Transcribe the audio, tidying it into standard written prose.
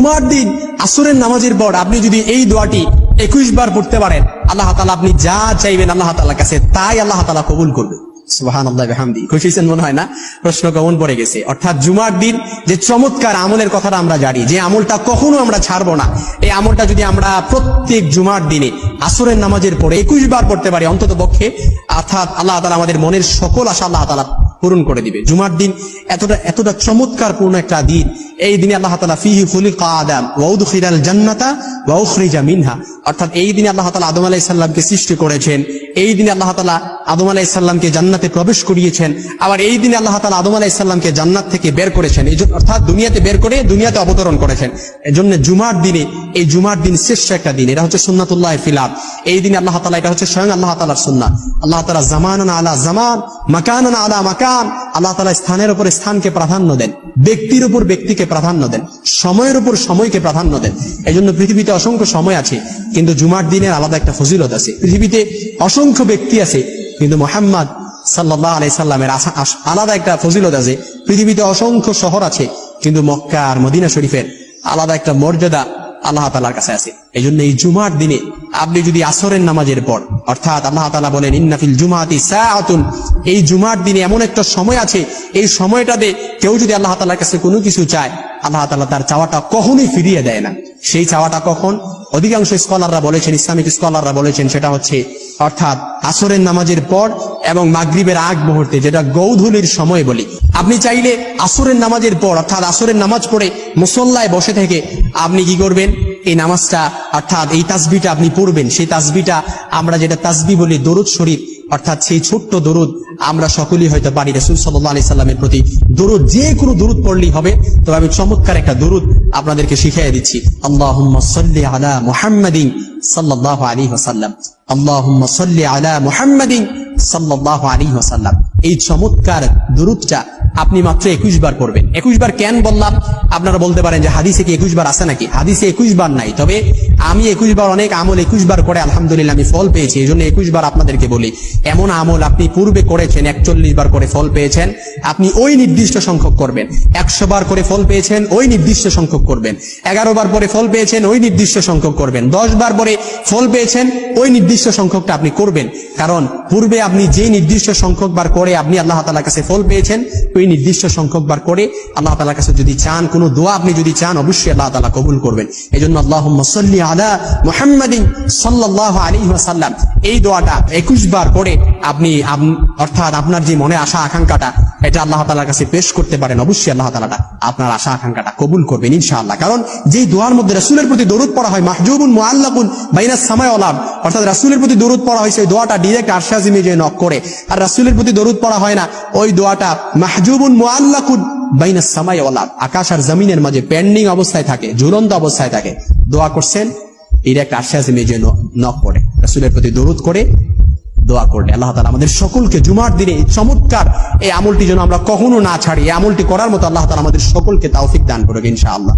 জুমার দিন আসরের নামাজের পর আপনি যদি এই দোয়াটি 21 বার পড়তে পারেন, আল্লাহ তাআলা আপনি যা চাইবেন আল্লাহ তাআলার কাছে তাই আল্লাহ তাআলা কবুল করবে। সুবহানাল্লাহ বিহামদি। খুশি হয়েছেন মনে হয় না? প্রশ্ন কমন পড়ে গেছে। অর্থাৎ জুমার দিন যে চমৎকার আমলের কথাটা আমরা জানি, যে আমলটা কখনো আমরা ছাড়বো না, এই আমলটা যদি আমরা প্রত্যেক জুমার দিনে আসরের নামাজের পরে 21 বার পড়তে পারি অন্তত পক্ষে, অর্থাৎ আল্লাহ তাআলা আমাদের মনের সকল আশা আল্লাহ তাআলা পূরণ করে দিবে। জুমার দিন এতটা চমৎকার পূর্ণ একটা দিন। এই দিনে আল্লাহ তাআলা ফিহি খুলিকা আদম ওয়া উদখিলাল জান্নাতা ওয়া উখরিজা মিনহা, অর্থাৎ এই দিনে আল্লাহ তাআলা আদম আলাইহিস সালামকে সৃষ্টি করেছেন, এই দিনে আল্লাহ তাআলা আদম আলাইহিস সালামকে জান্নাতে প্রবেশ করিয়েছেন, আবার এই দিনে আল্লাহ তাআলা আদম আলাইহিস সালামকে জান্নাত থেকে বের করেছেন, অর্থাৎ দুনিয়াতে বের করে দুনিয়াতে অবতরণ করেছেন। এজন্য জুমার দিনে, এই জুমার দিন শ্রেষ্ঠ একটা দিন। এটা হচ্ছে সুন্নাতুল্লাহ ফিল আরদ। এই দিনে আল্লাহ তাআলা, এটা হচ্ছে স্বয়ং আল্লাহ তাআলার সুন্নাত। আল্লাহ তাআলা জামানান আলা জামান, মাকানান আলা মাকান, আল্লাহ তাআলা স্থানের উপর স্থানকে প্রাধান্য দেন, ব্যক্তির উপর ব্যক্তিকে প্রাধান্য দেন, সময়ের উপর সময়কে প্রাধান্য দেন। এজন্য পৃথিবীতে অসংখ্য সময় আছে, কিন্তু জুমার দিনের আলাদা একটা ফজিলত আছে। পৃথিবীতে অসংখ্য ব্যক্তি আছে, কিন্তু মুহাম্মদ সাল্লাল্লাহু আলাইহি সাল্লামের আলাদা একটা ফজিলত আছে। পৃথিবীতে অসংখ্য শহর আছে, কিন্তু মক্কা আর মদিনা শরীফের আলাদা একটা মর্যাদা আল্লাহ তাআলার কাছে আছে। এই জন্য এই জুমার দিনে আপনি যদি আসরের নামাজের পর, অর্থাৎ আল্লাহ তাআলা বলেন ইন্না ফিল জুমাতি সাআতুন, এই জুমার দিনে এমন একটা সময় আছে, এই সময়টাতে কেউ যদি আল্লাহ তাআলার কাছে কোনো কিছু চায়, আল্লাহ তাআলা তার চাওয়াটা কখনোই ফিরিয়ে দেয় না। সেই চাওয়াটা কখন? অধিকাংশ স্কলাররা বলেছেন, ইসলামিক স্কলাররা বলেছেন, সেটা হচ্ছে অর্থাৎ আসরের নামাজের পর এবং মাগরিবের আগ মুহূর্তে, যেটা গৌধূলির সময় বলি। আপনি চাইলে আসরের নামাজের পর, অর্থাৎ আসরের নামাজ পড়ে মুসল্লায় বসে থেকে আপনি কি করবেন? এই নামাজটা, অর্থাৎ এই তাসবিহটা আপনি পড়বেন। সেই তাসবিহটা আমরা যেটা তাসবিহ বলি দরুদ শরীফ, অর্থাৎ সেই ছোট্ট দরুদ আমরা সকলেই হয়তো পারি। রাসূল সাল্লাল্লাহু আলাইহি সাল্লামের প্রতি দরুদ, যে কোনো দরুদ পড়লেই হবে। তবে আমি চমৎকার একটা দরুদ আপনাদেরকে শিখিয়ে দিচ্ছি। আল্লাহুম্মা সাল্লি আলা মুহাম্মাদিন সাল্লাল্লাহু আলাইহি ওয়াসাল্লাম, আল্লাহুম্মা সাল্লি আলা মুহাম্মাদিন সাল্লাল্লাহু আলাইহি ওয়াসাল্লাম। এই চমৎকার দরুদটা আপনি মাত্র 21 বার পড়বেন। 21 বার কেন বললাম? আপনারা বলতে পারেন যে হাদিসে কি 21 বার আছে নাকি? হাদিসে 21 বার নাই, তবে আমি 21 বার, অনেক আমল 21 বার করে আলহামদুলিল্লাহ আমি ফল পেয়েছি। এই জন্য 21 বার আপনাদেরকে বলি। এমন আমল আপনি পূর্বে করেছেন, 41 বার করে ফল পেয়েছেন, আপনি ওই নির্দিষ্ট সংখ্যক করবেন। 100 বার করে ফল পেয়েছেন, ওই নির্দিষ্ট সংখ্যক করবেন। 11 বার পরে ফল পেয়েছেন, ওই নির্দিষ্ট সংখ্যক করবেন। 10 বার পরে ফল পেয়েছেন, ওই নির্দিষ্ট সংখ্যকটা আপনি করবেন। কারণ পূর্বে আপনি যে নির্দিষ্ট সংখ্যক বার করে আপনি আল্লাহ তাআলার কাছে ফল পেয়েছেন, ওই নির্দিষ্ট সংখ্যক বার করে আল্লাহ তাআলার কাছে যদি চান, কোনো দোয়া আপনি যদি চান, অবশ্যই আল্লাহ তাআলা কবুল করবেন। এজন্য আল্লাহুম্মা সাল্লি আলা মুহাম্মাদিন সাল্লাল্লাহু আলাইহি ওয়াসাল্লাম, এই দোয়াটা 21 বার পড়ে আপনি অর্থাৎ আপনার যে মনে আশা আকাঙ্ক্ষাটা, এটা আল্লাহ তাআলার কাছে পেশ করতে পারেন। অবশ্যই আল্লাহ তাআলা আপনার আশা আকাঙ্ক্ষাটা কবুল করবেন ইনশাআল্লাহ। কারণ যেই দোয়ার মধ্যে রাসূলের প্রতি দরুদ পড়া হয়, মাহজুবুন মুআল্লাকুন বাইনাস সামাই ওয়াল আরদ, অর্থাৎ রাসূলের প্রতি দরুদ পড়া হয়, সেই দোয়াটা ডাইরেক্ট আরশে আজিমে যে নক করে। আর রাসূলের প্রতি দরুদ পড়া হয় না, ওই দোয়াটা মাহজুবুন মুআল্লাকুন বাইনাস সামাই ওয়াল আরদ, আকাশ আর জমিনের মাঝে পেন্ডিং অবস্থায় থাকে, ঝুলন্ত অবস্থায় থাকে। দোয়া করছেন, ডাইরেক্ট আরশে আজিমে যে নক করে, রাসূলের প্রতি দরুদ করে দোয়া করলে আল্লাহ তাআলা আমাদের সকলকে জুমার দিনে চমৎকার এই আমলটি যেন আমরা কখনো না ছাড়ি, এই আমলটি করার মতো আল্লাহ তাআলা আমাদের সকলকে তৌফিক দান করুক ইনশাআল্লাহ।